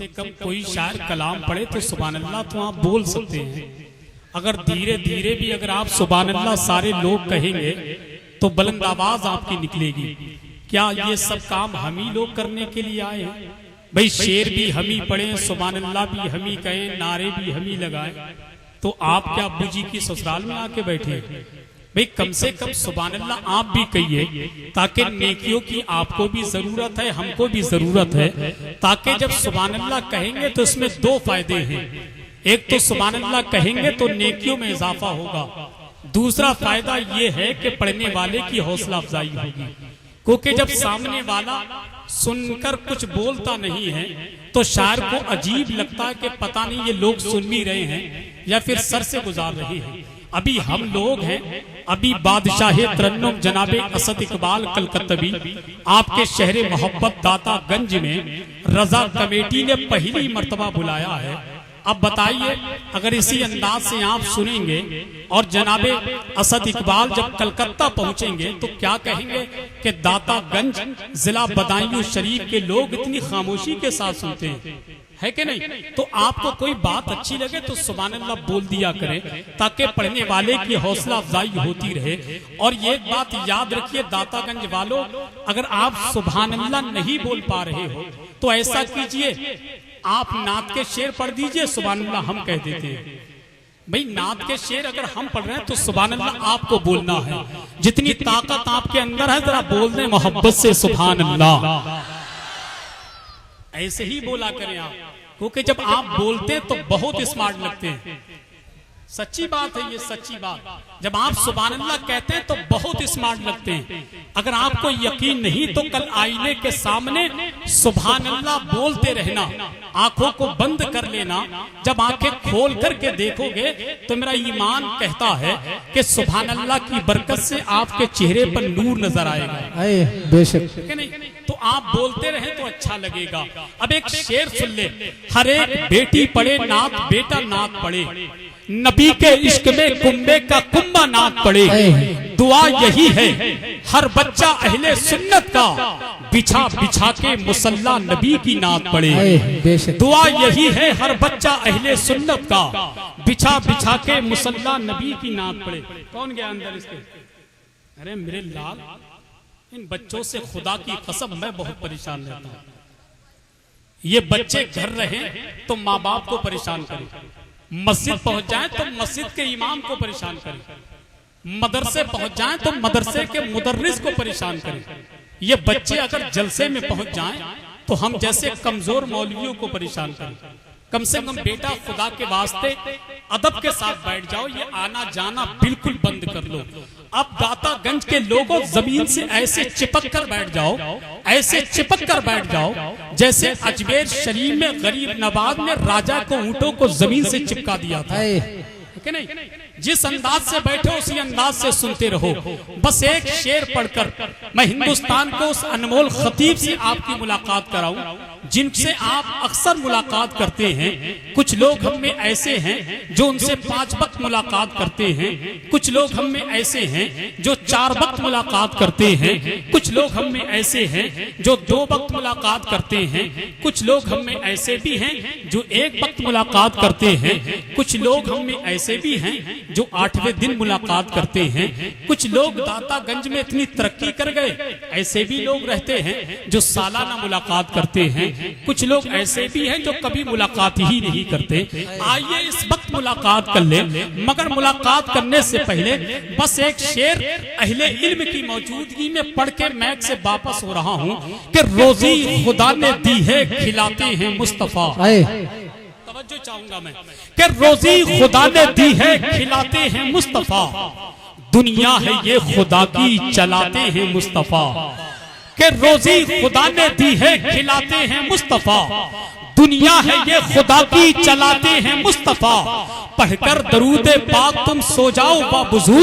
से कम कोई शायर कलाम पढ़े तो सुभान अल्लाह तो आप बोल सकते हैं। अगर धीरे धीरे भी अगर आप सुभान अल्लाह सारे लोग कहेंगे तो बुलंद आवाज आपकी निकलेगी। क्या ये सब काम हम ही लोग करने के लिए आए हैं? भाई शेर भी हम ही पढ़े, सुभान अल्लाह भी हम ही कहें, नारे भी हम ही लगाए, तो आप क्या अब्बू जी की ससुराल में आके बैठे? भाई कम से कम सुभान अल्लाह आप भी कहिए, ताकि नेकियों की आपको भी जरूरत है, हमको भी जरूरत है। ताकि जब सुभान अल्लाह कहेंगे तो इसमें दो फायदे हैं। एक तो सुभान अल्लाह कहेंगे तो नेकियों में इजाफा होगा, दूसरा फायदा ये है कि पढ़ने वाले की हौसला अफजाई होगी। क्योंकि जब सामने वाला सुनकर कुछ बोलता नहीं है तो शायर को अजीब लगता है कि पता नहीं ये लोग सुन भी रहे हैं या फिर सर से गुजार रहे हैं। अभी हम लोग हैं, अभी बादशाह तरन्नुम जनाबे असद इकबाल कलकत्तवी आपके शहर मोहब्बत दातागंज में रजा कमेटी ने पहली मर्तबा बुलाया है। अब बताइए, अगर इसी अंदाज से आप सुनेंगे और जनाबे असद इकबाल जब कलकत्ता पहुंचेंगे तो क्या कहेंगे कि दातागंज जिला बदायूं शरीफ के लोग इतनी खामोशी के साथ सुनते हैं, है कि नहीं? तो आपको कोई बात अच्छी लगे तो सुभान अल्लाह बोल दिया करें, ताकि पढ़ने वाले की हौसला अफजाई होती रहे। और ये बात याद रखिए दातागंज वालों, अगर आप सुभान अल्लाह नहीं बोल पा रहे हो तो ऐसा कीजिए, आप नात के शेर पढ़ दीजिए, सुभान अल्लाह हम कह देते हैं। भाई नात के शेर अगर हम पढ़ रहे हैं तो सुभान अल्लाह आपको बोलना है। जितनी ताकत आपके अंदर है जरा बोल दें मोहब्बत से सुभान अल्लाह। ऐसे ही बोला करें आप, क्योंकि जब आप बोलते हैं तो बहुत स्मार्ट लगते हैं। सच्ची बात है, ये सच्ची बात। जब आप सुभान अल्लाह कहते हैं तो बहुत स्मार्ट लगते हैं। अगर आपको यकीन नहीं तो कल आईने के सामने सुभान अल्लाह बोलते रहना, आंखों को बंद कर लेना। जब आंखें खोल करके देखोगे तो मेरा ईमान कहता है कि सुभान अल्लाह की बरकत से आपके चेहरे पर नूर नजर आएगा। बेशक नहीं तो आप बोलते रहे तो अच्छा लगेगा। अब एक शेर सुन ले, हर एक बेटी पढ़े नात, बेटा नात पढ़े, नबी के इश्क में कुंबे का कुंबा नात पढ़े। दुआ यही है हर बच्चा अहले सुन्नत का, बिछा बिछा के मुसल्ला नबी की नात पढ़े। दुआ यही है हर बच्चा अहले सुन्नत का, बिछा बिछा के मुसल्ला नबी की नात पढ़े। कौन गया अंदर इसके? अरे मेरे लाल, इन बच्चों से खुदा की कसम मैं बहुत परेशान रहता हूं। ये बच्चे घर रहे तो माँ बाप को परेशान करें, मस्जिद पहुंच जाए तो मस्जिद के इमाम को परेशान करें, मदरसे पहुंच जाए तो मदरसे के मुदर्रिस को परेशान करें। ये बच्चे अगर जलसे में पहुंच जाएं तो हम जैसे कमजोर मौलवियों को परेशान करें। कम से कम बेटा खुदा के वास्ते अदब के साथ बैठ जाओ, ये आना जाना बिल्कुल बंद कर लो। अब दातागंज के लोगों जमीन से ऐसे चिपक कर बैठ जाओ, ऐसे चिपक कर बैठ जाओ जैसे अजमेर शरीफ में गरीब नवाब ने राजा को ऊंटों को जमीन से चिपका दिया था, कि नहीं? जिस अंदाज से बैठे उसी अंदाज से सुनते रहो। बस एक शेर पढ़कर मैं हिंदुस्तान को उस अनमोल खतीब से आपकी मुलाकात कराऊं जिनसे आप अक्सर मुलाकात करते हैं। कुछ लोग हम में ऐसे हैं जो उनसे 5 वक्त मुलाकात करते हैं, कुछ लोग हम में ऐसे हैं जो 4 वक्त मुलाकात करते हैं, कुछ लोग हम में ऐसे हैं जो 2 वक्त मुलाकात करते हैं, कुछ लोग हम में ऐसे भी हैं जो 1 वक्त मुलाकात करते हैं, कुछ लोग हम में ऐसे भी हैं जो 8वें दिन मुलाकात करते हैं। कुछ लोग दातागंज में इतनी तरक्की कर गए, ऐसे भी लोग रहते हैं जो सालाना मुलाकात करते हैं। कुछ लोग ऐसे भी हैं जो कभी मुलाकात ही नहीं करते। आइए इस वक्त मुलाकात कर ले, मगर मुलाकात करने से पहले बस एक शेर अहले इल्म की मौजूदगी में पढ़ के मैं से वापस हो रहा हूँ कि रोजी खुदा ने दी है खिलाते हैं मुस्तफा। तवज्जो चाहूंगा मैं कि रोजी खुदा ने दी है खिलाते हैं मुस्तफा, दुनिया है ये खुदा की चलाते हैं मुस्तफा। कि रोजी खुदा ने दी है खिलाते हैं मुस्तफा, दुनिया है ये खुदा की चलाते हैं मुस्तफा। पढ़कर दरूदे पाक तुम सो जाओ बाबुजू,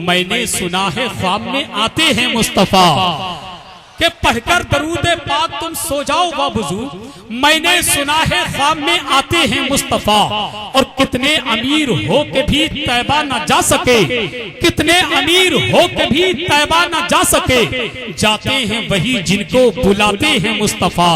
मैंने सुना है ख्वाब में आते हैं मुस्तफा। कि पढ़कर दरूदे पाक तुम सो जाओ बाबुजू, मैंने सुना है ख्वाब में आते हैं मुस्तफा। और कितने अमीर हो के भी तैबा न जा सके, कितने अमीर हो के भी तैबा न जा सके, जाते हैं वही जिनको बुलाते हैं मुस्तफा।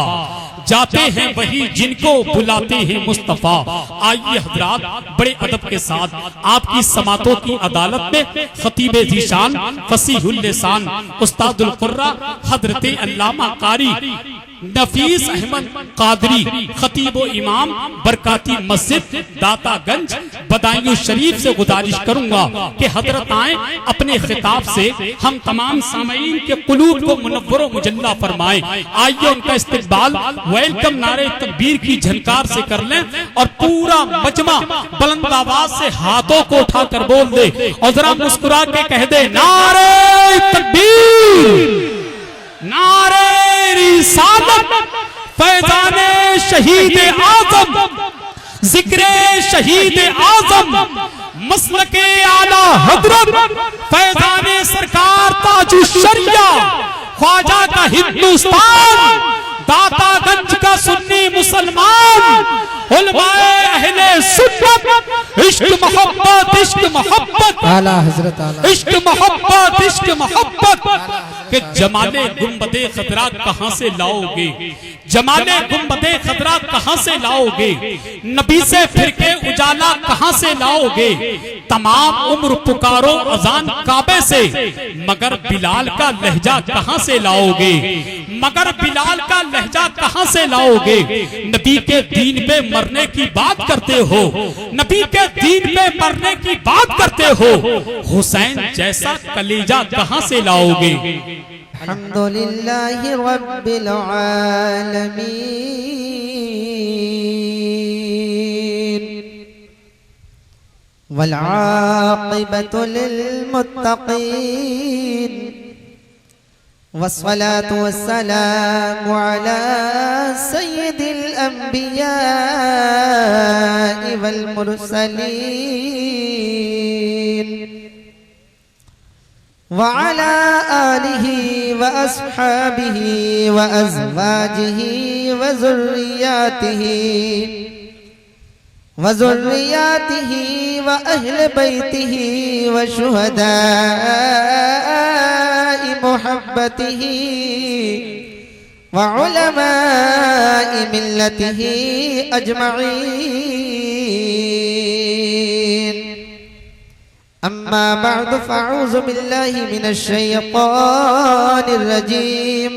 जाते हैं वही जिनको बुलाते हैं मुस्तफा। आइए हजरात, बड़े अदब के साथ आपकी समातों की अदालत में खतीब ज़ीशान फसीहुल लिसान उस्तादुल कुर्रा हजरत अल्लामा कारी नफीस अहमद कादरी खतीब व इमाम बरकाती मस्जिद दातागंज बदायूं शरीफ से गुजारिश करूंगा कि हजरत आए अपने खिताब से हम तमाम सामईन के कुलूब को मुनव्वर व मुजल्ला फरमाएं। आइए उनका इस्तकबाल वेलकम नारे तकबीर की झनकार से कर लें और पूरा मजमा बुलंद आवाज से हाथों को उठाकर बोल दे और जरा मुस्कुरा के कह दे नारे तकबीर, नारे रिसालत, फैजाने शहीद आजम, जिक्रे शहीद आजम, मसलके आला हजरत, फैजाने सरकार ताजु शरिया, ख्वाजा का हिंदुस्तान, दातागंज का सुन्नी मुसलमान, उलमाए अहले सुन्नत, इश्क मोहब्बत, इश्क मोहब्बत, आला हजरत, आला इश्क मोहब्बत, इश्क मोहब्बत के जमाले गुंबदे खतरा कहां से लाओगे, जमाले गुंबदे खतरा कहां से लाओगे, नबी से फिर के उजाला कहां से लाओगे, तमाम उम्र पुकारो अजान काबे से, मगर बिलाल का लहजा कहां से लाओगे, मगर बिलाल का लहजा कहां से लाओगे। नबी के दीन पे मरने की बात करते हो, नबी के दीन पे मरने की बात करते हो, हुसैन जैसा कलेजा कहां से लाओगे। अल्हम्दुलिल्लाहि रब्बिल आलमीन वल आक़िबतु लिल मुत्तक़ीन वस्सलातु वस्सलामु अला सय्यिदिल अंबिया वल मुरसलीन व अला आलिहि व अस्हाबिहि व अज़वाजिहि व ज़ुर्रिय्यातिहि व अहले बैतिहि व शुहदाए मुहब्बतिहि व उलमाए मिल्लतिहि अजमईन। अम्मा बअद फ़अऊज़ु बिल्लाहि मिनश शैतानिर रजीम।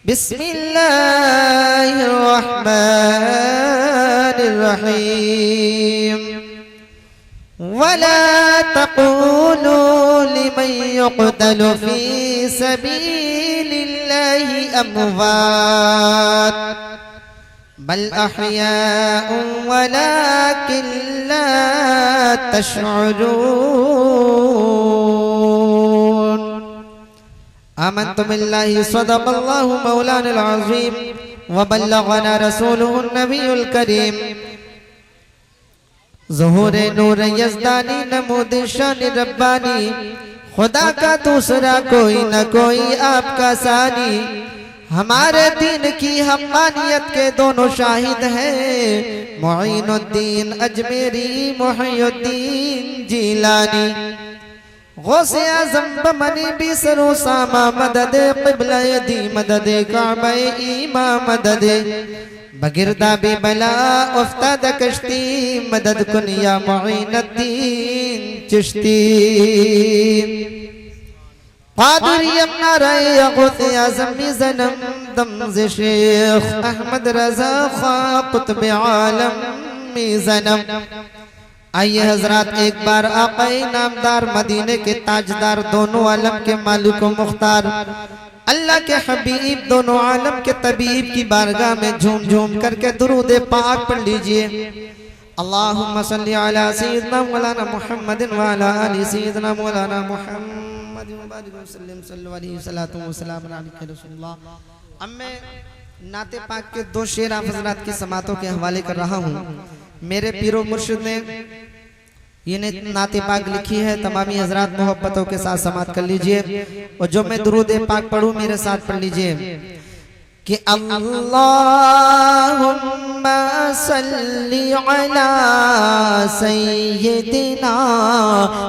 बिस्मिल्लाहिर रहमानिर रहीम। वला तक़ूलू लिमन युक़तलु फ़ी सबीलिल्लाहि अमवात बल अहयाउन वलाकिन ला तशऊरून। आमन्तु बिल्लाहि सदक़ल्लाहु मौलानाल अज़ीम व बल्लगना रसूलुहुन नबियुल करीम। ज़ुहूरे नूर यज़दानी नमूद शान रब्बानी, खुदा का दूसरा कोई न कोई आपका सानी। हमारे दीन की हक़ानियत के दोनों शाहिद हैं, मुईनुद्दीन अजमेरी, मुहय्यिद्दीन जीलानी। गौसे आज़म बमनी बिसरो सामा मदद क़िबला यदी मदद काबा ईमा मदद बगिरदा बेबला उफ्ताद कश्ती मदद कुन या मुईनुद्दीन चिश्ती। कादरी अपना रहे गौसे आज़म ज़नम दमज़ शेख अहमद रज़ा ख़ा क़ुत्ब आलम ज़नम। आइए हजरात, एक बार आक़ाए नामदार मदीने के ताजदार दोनों आलम के मालिक व मुख्तार अल्लाह के हबीब दोनों आलम के तबीब की बारगाह में झूम झूम करके दुरूद पाक पढ़ लीजिए। अल्लाहुम्मा सल्ली अला सय्यिदिना मौलाना मुहम्मदिन व अला आलि सय्यिदिना मौलाना मुहम्मदिन व बारिक वसल्लम सल्लल्लाहु अलैहि वसल्लम अलैहि रसूलुल्लाह। अब मैं नाते पाक के दो शेर आप हजरात की समातों के हवाले कर रहा हूँ। मेरे पीरो मुर्शिद ने ये नाते पाक लिखी है, तमामी हजरात मोहब्बतों के साथ समात कर लीजिए और जो मैं दुरूद पाक पढ़ूं मेरे साथ पढ़ लीजिए कि अल्लाहुम्मा सल्ली अला सय्यिदिना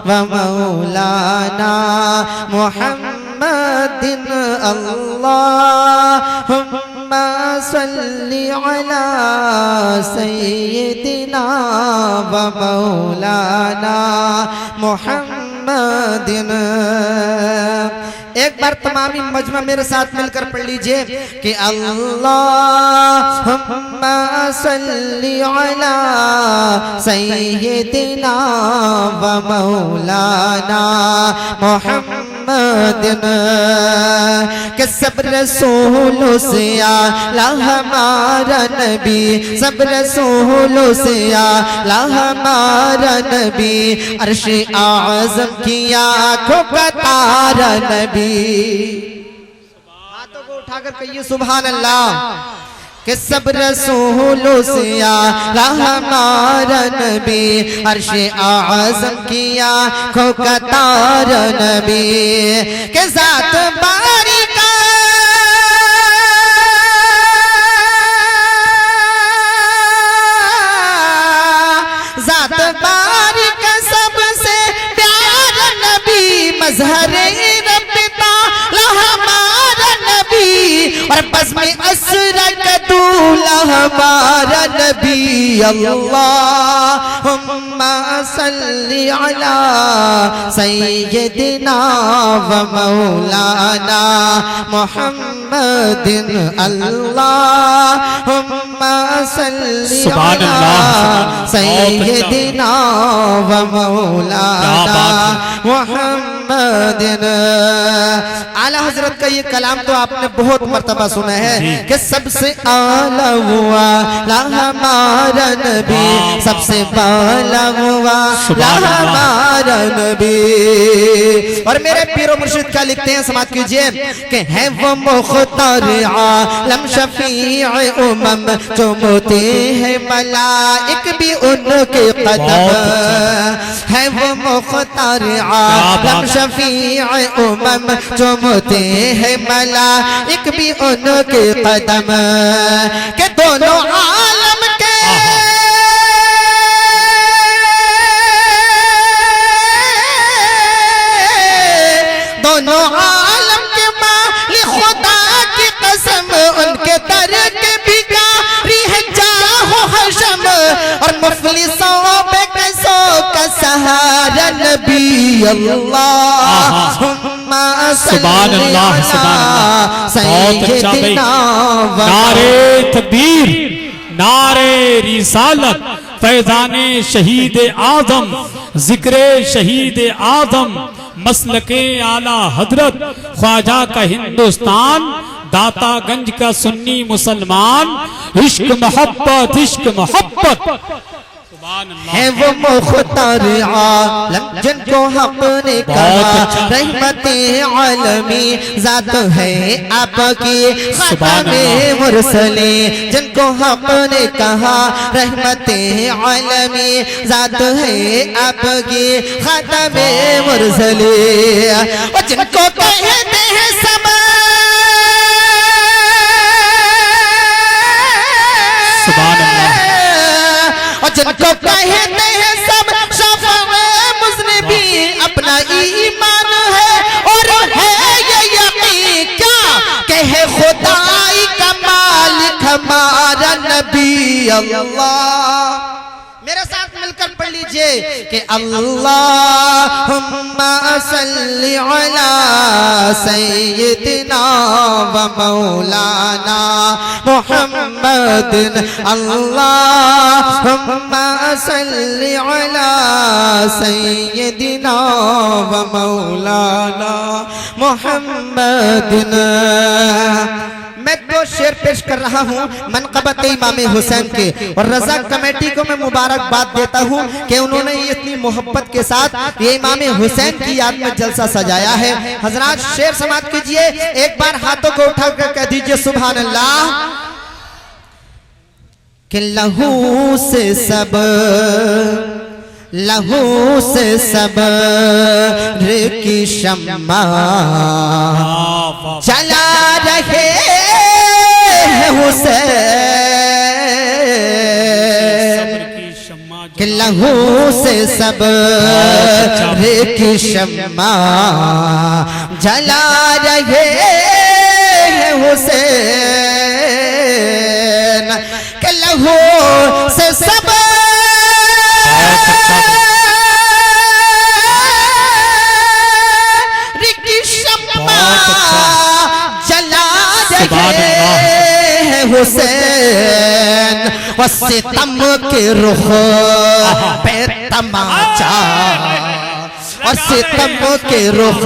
व मौलाना मुहम्मदिन। अल्लाहुम्मा सल्ली अला सय्यिदिना व मौलाना मुहम्मदिन। एक बार तमामी मजमा मेरे साथ मिलकर पढ़ लीजिए कि अल्लाहुम्मा सल्ली अला सय्यिदिना व मौलाना मुहम्मदिन। कि सब रसूलों से आला हमारा नबी, सब रसूलों से आला हमारा नबी, अर्श आज़म की आँखों का तारा नबी। हाथों को उठाकर कहिए सुभान अल्लाह। कि सब रसूलों से आला हमारा नबी, अर्श आज़म की आँखों का तारा नबी। के ज़ात बारी का ज़ात बारी का सबसे प्यारा नबी, मज़हरे और बस में असरक दूल्हा हमारा नबी। अल्लाहुम्मा सल्ली अला सय्यिदिना व मौलाना मुहम्मदिन। अल्लाहुम्मा सल्ली अला सय्यिदिना व मौलाना मुहम्मदिन। आला हजरत का ये कलाम तो आपने बहुत मर्तबा सुना है कि सबसे आला हुआ ला हमारा नबी, सबसे बाला हुआ ला हमारा नबी। और मेरे पीरो मुर्शिद क्या लिखते हैं, समाज कीजिए कि है वो मुख्तार आलम शफीअ उमम, चूमते हैं मलाइक भी उनके कदम। है वो मुख्तार आलम शफीअ उमम, चूमते हैं मलाइक भी उनके कदम। के दोनों आलम के दोनों आलम के मालिक खुदा की कसम, उनके दर के भिखारी है जाहो हशम, और मुफलिसों पे कैसों का सहारा नबी। अल्लाहुम्मा सुभान अल्लाह, सुभान अल्लाह। बहुत अच्छा भाई। नारे तकबीर, नारे रिसालत, फैजाने शहीद आज़म, जिक्रे शहीद आज़म, मसलके आला हजरत, ख्वाजा का हिंदुस्तान, दातागंज का सुन्नी मुसलमान, इश्क मोहब्बत, इश्क मोहब्बत। है वो मुख्तार आलम जिनको हक ने कहा रहमते आलमी, जात है आपकी खातमे मुरसले, जिनको हक ने कहा रहमते आलमी, जात है आपकी खातमे मुरसले। और जिनको कहते हैं समा, सुभान अल्लाह। और जिनको कहते हैं सब शफ़ा मुज़निबी, अपना ईमान है और है ये यकीन क्या कि है खुदाई का मालिक हमारा नबी। अल्लाह मेरे साथ मिलकर पढ़ लीजिए कि अल्लाहुम्मा सल्ली अला सय्यिदिना व मौलाना मुहम्मदिन। अल्लाहुम्मा सल्ली अला सय्यिदिना व मौलाना मुहम्मदिन। मैं दो शेर पेश कर रहा हूँ मनक़बत इमाम हुसैन के, और रज़ा कमेटी को मैं मुबारकबाद देता हूँ कि उन्होंने इतनी मोहब्बत के साथ ये इमाम हुसैन की याद में जलसा सजाया है। हजरात शेर समाप्त कीजिए, एक बार हाथों को उठाकर कह दीजिए सुभान अल्लाह। कि लहू से सब, लहू से सब्र की शम्मा चला रहे हुसैन, कि लहू से सब्र की शम्मा जला रहे हुसैन। लहू से सब जला रहे हैं हुसैन और सितम के रुख पे तमाचा और सितम के रुख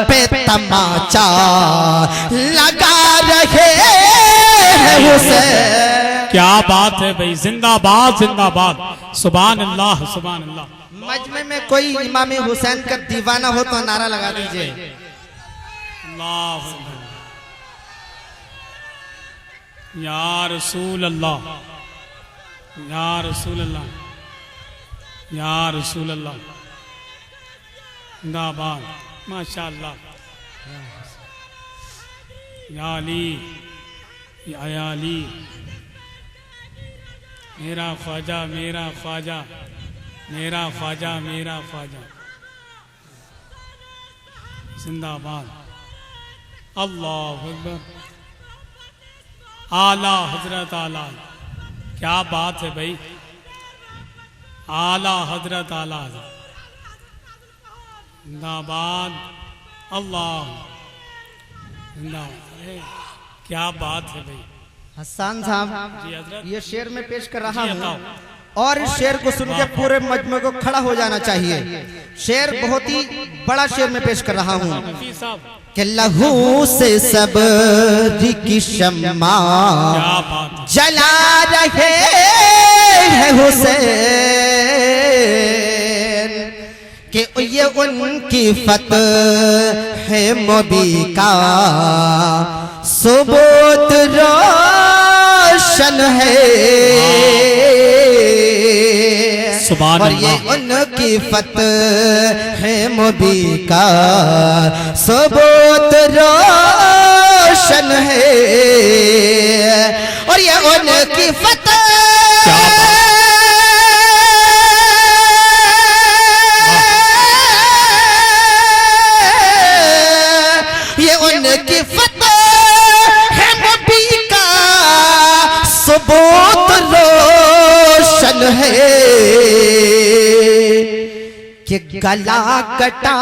पे तमाचा लगा रहे हैं हुसैन। क्या बात है भाई, जिंदाबाद जिंदाबाद, सुभान अल्लाह सुभान अल्लाह। मजमे में कोई इमाम हुसैन का दीवाना हो तो नारा लगा दीजिए। अल्लाह या रसूल अल्लाह, या रसूल अल्लाह, या रसूल अल्लाह, जिंदाबाद माशाअल्लाह। या अली, या अली, मेरा ख्वाजा मेरा ख्वाजा, मेरा ख्वाजा मेरा ख्वाजा, जिंदाबाद। अल्लाह अकबर, आला हजरत आला, क्या बात है भाई, आला हजरत आला, जिंदाबाद। अल्लाह जिंदाबाद, क्या बात है भाई। हसन साहब जी हजरत, ये शेर में पेश कर रहा जी हूँ बताओ। और इस शेर को सुन के पूरे मजमे को खड़ा हो जाना चाहिए। शेर बहुत ही बड़ा शेर में पेश कर रहा हूँ नफी साहब, कि लहू से सब्र की शम्मा क्या बात है। जला रहे हैं हुसैन कि ये उनकी फतह है मुबी का सबूत रोशन है। सुभान और ये अल्लाह। उनकी फतह है मुबी का सबूत रोशन है। और ये उनकी फतह की फतह है मुबी का सबूत रोशन है कि गला कटा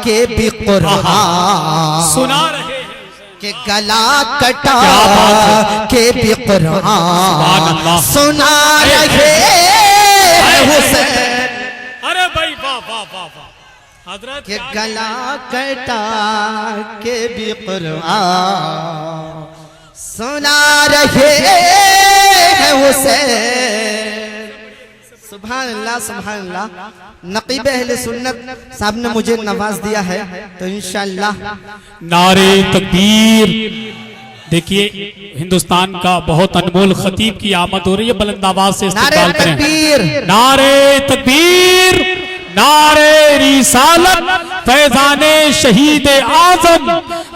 के भी कुरान सुना रहे हैं कि गला कटा क्या बात है। के भी कुरान सुना रहे हैं हुसैन। अरे भाई वाह वाह वाह वाह हजरत, कि गला कटा के भी कुरान सुना रहे हैं हुसैन। सुभान अल्लाह सुभान अल्लाह। नकीब अहले सुन्नत साहब ने मुझे नवाज दिया है तो इंशाअल्लाह नारे तकबीर। देखिए हिंदुस्तान का बहुत अनमोल खतीब की आमद हो रही है, बुलंद आवाज से नारे इस्तकबाल करें। तकबीर, नारे तकबीर, नारे रिसालत, फैजाने शहीद आजम,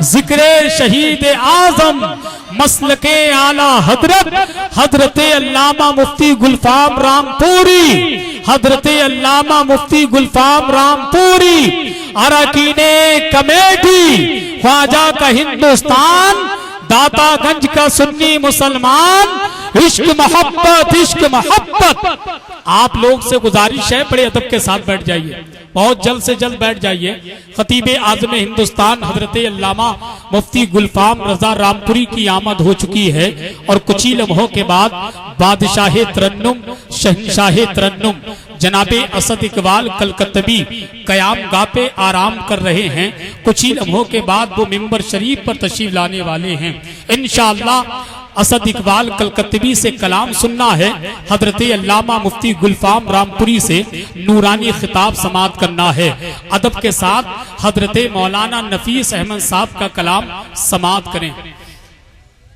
जिक्रे शहीद आजम, मसलके आला हजरत, हजरते अल्लामा मुफ्ती गुलफाम रामपुरी, हजरते अल्लामा मुफ्ती गुलफाम रामपुरी, अरकीने कमेटी, ख्वाजा का हिंदुस्तान, दातागंज का सुन्नी मुसलमान, इश्क मोहब्बत। आप लोग से गुजारिश है बड़े अदब के साथ बैठ जाइए, बहुत जल्द से जल्द बैठ जाइए। खतीब आज़म हिंदुस्तान हजरत अल्लामा मुफ्ती गुलफाम रजा रामपुरी की आमद हो चुकी है और कुछ ही लम्हों के बाद बादशाह तरन्नुम, शहंशाह तरन्नुम जनाबे असद इकबाल कलकत्तबी कयाम गाह पे आराम कर रहे हैं। कुछ ही लम्हों के बाद वो मिंबर शरीफ पर तशरीफ लाने वाले हैं। इंशाअल्लाह असद इकबाल कलकत्तबी से कलाम सुनना है, हजरत अल्लामा मुफ्ती गुलफाम रामपुरी से नूरानी खिताब समात करना है। अदब के साथ हजरत मौलाना नफीस अहमद साहब का कलाम समात करें।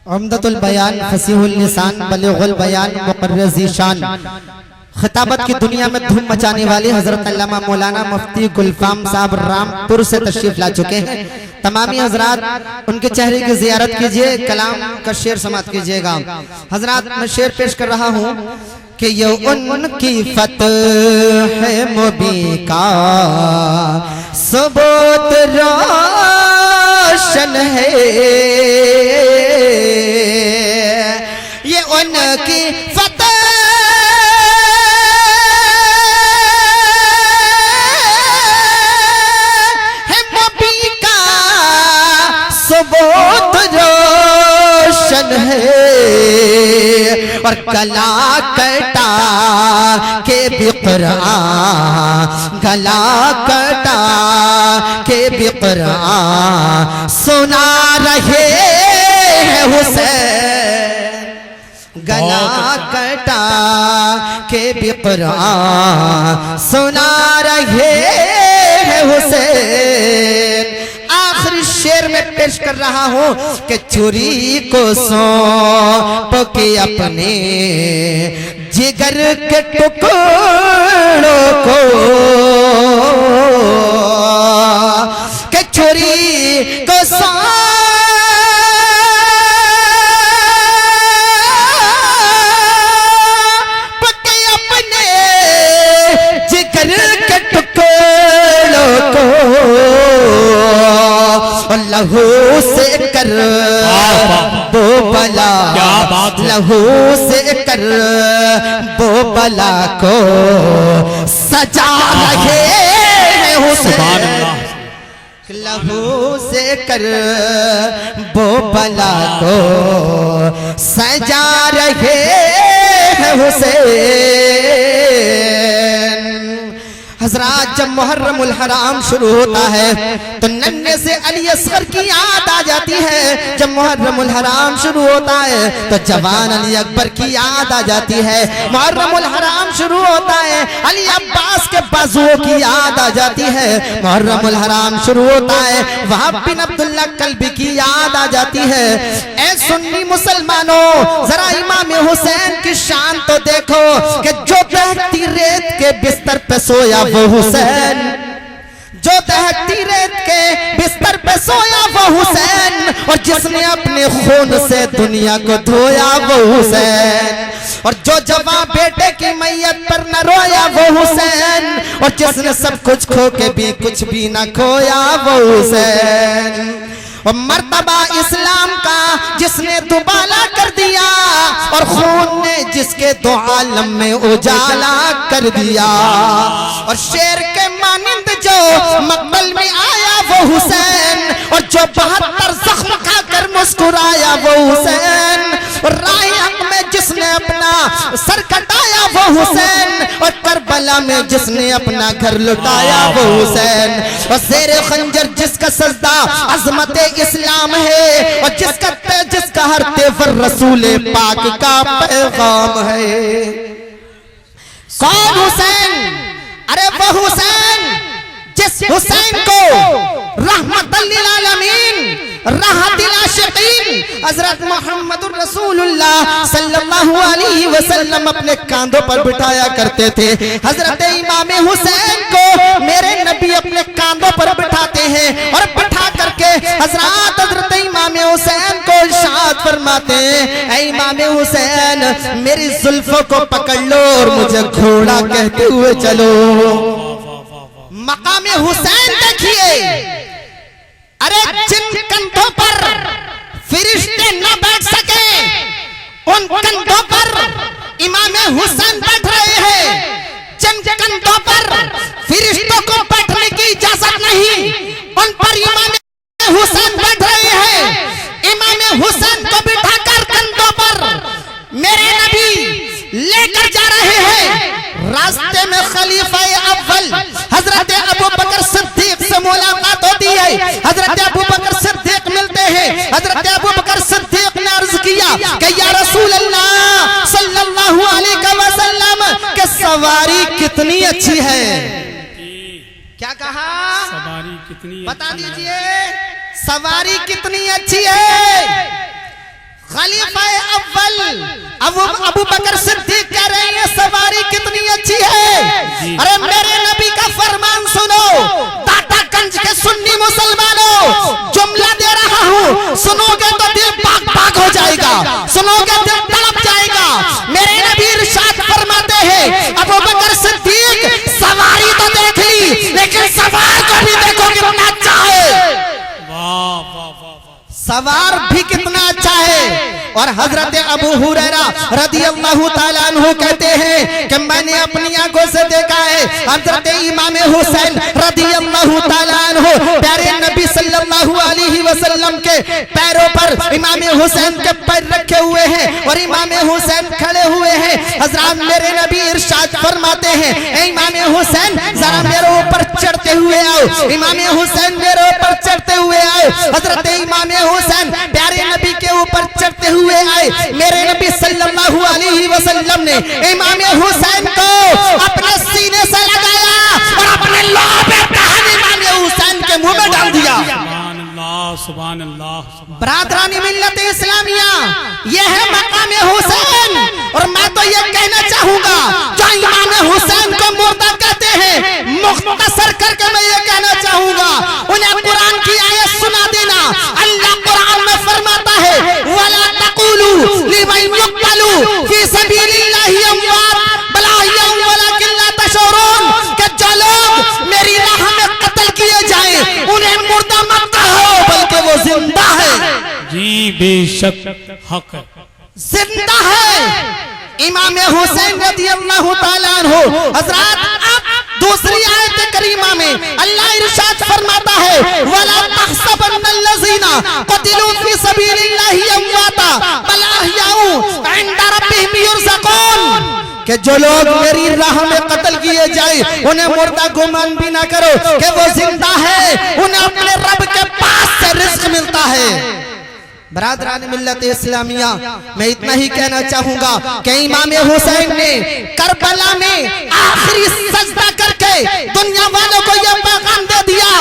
उम्दतुल बयान, फसीहुल लिसान, बलीगुल बयान, मुकर्रर ज़ीशान, खिताबत की दुनिया में धूम मचाने वाले हजरत अल्लामा मौलाना मुफ्ती गुलफाम साहब रामपुर से तशरीफ ला चुके हैं। तमामी हजरात उनके चेहरे की जियारत कीजिए, कलाम का शेर समात कीजिएगा। हजरात मैं शेर पेश कर रहा हूँ कि ये उनकी फतह है मुबी का सबूत रोशन है। ये उनकी की फतेह है, नबी का सबूत रोशन है, और गला कटा के भी कुरान, गला कटा के भी कुरान सुना रहे हैं हुसैन, गला कटा के भी कुरान सुना रहे हैं हुसैन। आखिरी शेर में पेश कर रहा हूं कि चोरी को सौंप के अपने जिगर के टुकड़ों को, कि चोरी को सौंप के अपने जिगर के टुकड़ों को, लहू से कर वो बला, लहू से कर वो बला को सजा रहे हैं हुसैन, लहू से कर वो बला को सजा रहे हैं हुसैन। हजरात, जब मुहर्रमुल हराम शुरू होता है तो नन्हे से अली असगर की याद आ जाती है, जब मुहर्रमुल हराम शुरू होता है तो जवान अली अकबर की याद आ जाती है, मुहर्रमुल हराम शुरू होता है अली अब्बास के बाजुओं की याद आ जाती है, मुहर्रमुल हराम शुरू होता है वहाब बिन अब्दुल्लाह कल्बी की याद आ जाती है। ऐ सुन्नी मुसलमानों, जरा इमाम हुसैन की शान तो देखो कि जो दहकती रेत के बिस्तर पे सोया वो हुसैन, जो दहकती रेत के बिस्तर पे सोया वो हुसैन, और जिसने अपने खून से दुनिया को धोया वो हुसैन, और जो जवां बेटे की मैयत पर न रोया वो हुसैन, और जिसने सब कुछ खो के भी कुछ भी न खोया वो हुसैन, और मर्तबा इस्लाम का जिसने दुबाला कर दिया, और खून ने जिसके दो आलम में उजाला कर दिया, और शेर के मानिंद जो मकबल में आया वो हुसैन, और जो 72 जख्म खाकर मुस्कुराया वो हुसैन, और राह हक में जिसने अपना सर कटाया वो हुसैन, और करबला में जिसने अपना घर लुटाया वो हुसैन, और ज़ेरे खंजर जिसका सजदा अजमत इस्लाम है, और जिसका हर तेवर रसूल पाक का पैगाम है। कौन हुसैन? अरे वो हुसैन जिस हुसैन को रहमतुल लिल आलमीन, राहतिल आशिकीन हजरत मोहम्मदुर रसूलुल्लाह सल्लल्लाहु अलैहि वसल्लम अपने कांधों पर बिठाया करते थे। हजरत इमाम हुसैन को मेरे नबी अपने कांधों पर बिठाते हैं, और बिठा करके हजरत इमाम हुसैन को इरशाद फरमाते हैं, ऐ इमाम हुसैन मेरी जुल्फों को पकड़ लो और मुझे घोड़ा कहते हुए चलो। मकाम हुसैन देखिए, अरे जिन कंधों पर फरिश्ते न बैठ सके उन कंधों पर इमाम हुसैन बैठ रहे हैं, जिन कंधों पर फरिश्तों को बैठने की इजाजत नहीं उन पर इमाम हुसैन बैठ रहे हैं। इमाम हुसैन को बिठाकर कंधों पर मेरे नबी लेकर जा रहे हैं। रास्ते में खलीफा अव्वल हजरत अबू बकर सिद्दीक से मुलाकात होती है। हजरत अबू बकर सिद्दीक मिलते हैं। हजरत अबू बकर सिद्दीक ने अर्ज किया कि या रसूल अल्लाह सल्लल्लाहु अलैहि वसल्लम के सवारी कितनी अच्छी है। क्या कहा? सवारी कितनी बता दीजिए, सवारी कितनी अच्छी है। खलीफा अव्वल अबू बकर सिद्दीक कह रहे हैं सवारी कितनी अच्छी है। अरे मेरे नबी का फरमान सुनो, टाटागंज के सुन्नी मुसलमानों, जुमला दे रहा हूँ, सुनोगे तो दिल पाक पाक हो जाएगा, सुनोगे दिल तड़प जाएगा। मेरे नबी इरशाद फरमाते हैं, अबू बकर सिद्दीक सवारी तो देख ली, लेकिन सवार को भी देखो कितना अच्छा है। वाह वाह वाह वाह। सवार भी कितना अच्छा है। और हजरत अबू हुरैरा रदियल्लाहु ताला अन्हु कहते हैं कि मैंने अपनी आंखों से देखा है हजरत इमाम हुसैन रदियल्लाहु ताला अन्हु प्यारे नबी सल्लल्लाहु अलैहि वसल्लम के पैरों पर इमाम हुसैन के पैर रखे हुए हैं और इमाम हुसैन खड़े हुए हैं। हजरत मेरे नबी इरशाद फरमाते हैं, ए इमाम हुसैन जरा मेरे ऊपर चढ़ते हुए आओ, इमाम हुसैन मेरे ऊपर चढ़ते हुए आओ। हजरत इमाम हुसैन प्यारे नबी के ऊपर चढ़ते हुए आए। मेरे नबी सल्लल्लाहु अलैहि वसल्लम ने इमाम हुसैन को अपने सीने से लगाया और अपने लौह पे कहानी इमाम हुसैन के मुंह में डाल दिया। सुभान अल्लाह। बरादरानी मिल्लत इस्लामिया, यह है मकाम हुसैन। और मैं तो ये कहना चाहूंगा, जो इमाम हुसैन को मुर्दा कहते हैं, मुख्तसर करके मैं ये कहना चाहूंगा, उन्हें कुरान की आयत सुना देना। अल्लाह कुरान में फरमाता है, वला तक़ूलू लिमन युक़्तलू फी सबीलिल्लाहि अमवात बल अहय्याउन वलाकिन ला तशऊरून, कि जो लोग मेरी राह में कत्ल किए जाएं उन्हें मुर्दा मत कहो बल्कि वो जिंदा है। जी बेशक हक है, जिंदा है। इमाम हुसैन रदियल्लाहु ताला अन्हु। हजरत अब दूसरी आयत करीमा में अल्लाह इरशाद फरमाता है, वला तहसबन्नल्लज़ीना क़तिलू फी सबीलिल्लाहि अमवाता बल अहयाउ इंदा रब्बिहिम युरज़क़ून, कि जो लोग मेरी राह में कत्ल किए जाए उन्हें मुर्दा गुमान भी ना करो कि वो जिंदा है, उन्हें अपने रब के पास से रिज़्क़ मिलता है। बरादरान मिल्लत इस्लामिया, मैं इतना ही कहना चाहूंगा कि इमाम हुसैन ने करबला में आखिरी सजदा करके दुनिया वालों को यह पैगाम दे दिया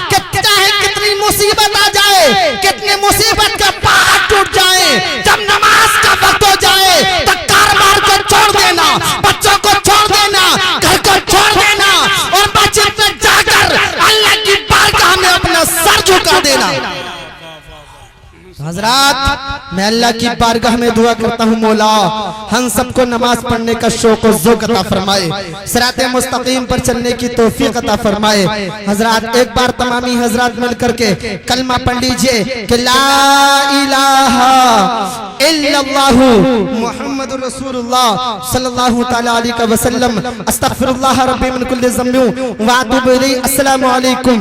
कि चाहे कितनी मुसीबत आ जाए, कितनी मुसीबत के पहाड़ टूट जाए, जब नमाज का वक्त हो जाए तो कारोबार को छोड़ देना, बच्चों को छोड़ देना, घर को छोड़ देना और मस्जिद में जाकर अल्लाह की बारगाह में अपना सर झुका देना। हजरात, मैं अल्लाह की बारगाह में दुआ करता हूँ, मौला हम सबको नमाज पढ़ने का शौक और ज़ौक़ अता फरमाए, सिराते मुस्तकीम पर चलने की तौफीक अता फरमाए। हजरात, एक बार तमामी हजरात मिल करके कलमा पढ़ लीजिए कि ला इलाहा इल्लल्लाहु मुहम्मदुर रसूलुल्लाह सल्लल्लाहु तआला अलैहि वसल्लम, अस्तगफिरुल्लाह रब्बी मिन कुल्ली ज़म्बिन व अतूबु इलैहि। अस्सलामु अलैकुम।